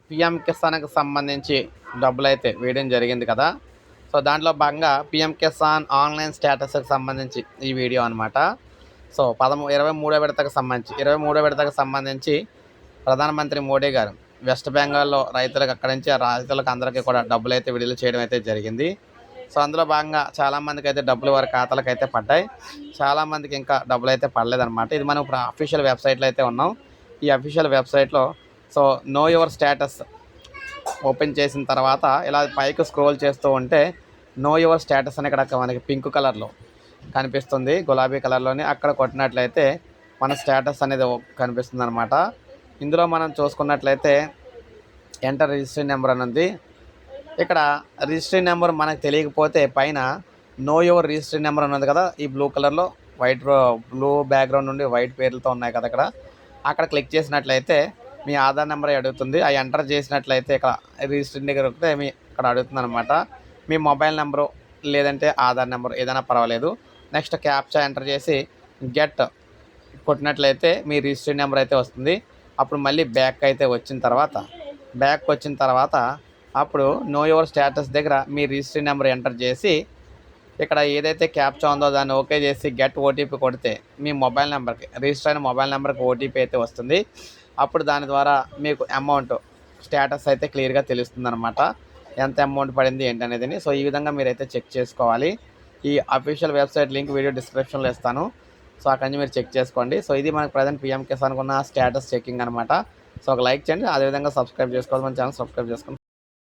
PM కిసాన్కి సంబంధించి డబ్బులైతే వేయడం జరిగింది కదా. సో దాంట్లో భాగంగా పీఎం కిసాన్ ఆన్లైన్ స్టేటస్కి సంబంధించి ఈ వీడియో అనమాట. సో 23వ విడతకు సంబంధించి ప్రధానమంత్రి మోడీ గారు వెస్ట్ బెంగాల్లో రైతులకు అక్కడి నుంచి రైతులకు అందరికీ కూడా డబ్బులైతే విడుదల చేయడం అయితే జరిగింది. సో అందులో భాగంగా చాలామందికి అయితే డబ్బులు వారి ఖాతాలకు అయితే పడ్డాయి. చాలామందికి ఇంకా డబ్బులు అయితే పడలేదన్నమాట. ఇది మనం ఇప్పుడు అఫీషియల్ వెబ్సైట్లో అయితే ఉన్నాం. ఈ అఫీషియల్ వెబ్సైట్లో so know your status open చేసిన తర్వాత ఇలా పైకి స్క్రోల్ చేస్తూ ఉంటే నో యువర్ స్టేటస్ అని ఇక్కడ మనకి పింక్ కలర్లో కనిపిస్తుంది, గులాబీ కలర్లోని. అక్కడ కొట్టినట్లయితే మన స్టేటస్ అనేది కనిపిస్తుంది అనమాట. ఇందులో మనం చూసుకున్నట్లయితే ఎంటర్ రిజిస్ట్రేషన్ నెంబర్ అని ఉంది. ఇక్కడ రిజిస్ట్రేషన్ నెంబర్ మనకు తెలియకపోతే పైన నో యువర్ రిజిస్ట్రేషన్ నెంబర్ అని ఉంది కదా, ఈ బ్లూ కలర్లో బ్లూ బ్యాక్గ్రౌండ్ నుండి వైట్ పేర్లతో ఉన్నాయి కదా, అక్కడ క్లిక్ చేసినట్లయితే మీ ఆధార్ నెంబర్ అడుగుతుంది. ఆ ఎంటర్ చేసినట్లయితే ఇక్కడ రిజిస్ట్రేషన్ దగ్గర ఇక్కడ అడుగుతుంది అనమాట. మీ మొబైల్ నెంబరు లేదంటే ఆధార్ నెంబర్ ఏదైనా పర్వాలేదు. నెక్స్ట్ క్యాప్చా ఎంటర్ చేసి గెట్ కొట్టినట్లయితే మీ రిజిస్ట్రేషన్ నెంబర్ అయితే వస్తుంది. అప్పుడు మళ్ళీ బ్యాక్ వచ్చిన తర్వాత అప్పుడు నో యువర్ స్టేటస్ దగ్గర మీ రిజిస్ట్రేషన్ నెంబర్ ఎంటర్ చేసి ఇక్కడ ఏదైతే క్యాప్చా ఉందో దాన్ని ఓకే చేసి గెట్ ఓటీపీ కొడితే మీ మొబైల్ నెంబర్కి రిజిస్టర్ అయిన మొబైల్ నెంబర్కి ఓటీపీ అయితే వస్తుంది. అప్పుడు దాని ద్వారా మీకు అమౌంట్ స్టేటస్ అయితే క్లియర్గా తెలుస్తుంది అనమాట, ఎంత అమౌంట్ పడింది ఏంటనేది. సో ఈ విధంగా మీరైతే చెక్ చేసుకోవాలి. ఈ అఫీషియల్ వెబ్సైట్ లింక్ వీడియో డిస్క్రిప్షన్లో ఇస్తాను. సో అక్కడి నుంచి మీరు చెక్ చేసుకోండి. సో ఇది మనకు ప్రజెంట్ పీఎం కిసాన్ ఉన్న స్టేటస్ చెకింగ్ అనమాట. సో ఒక లైక్ చేయండి, అదేవిధంగా సబ్స్క్రైబ్ చేసుకోవాలి, మన ఛానల్ సబ్స్క్రైబ్ చేసుకోండి.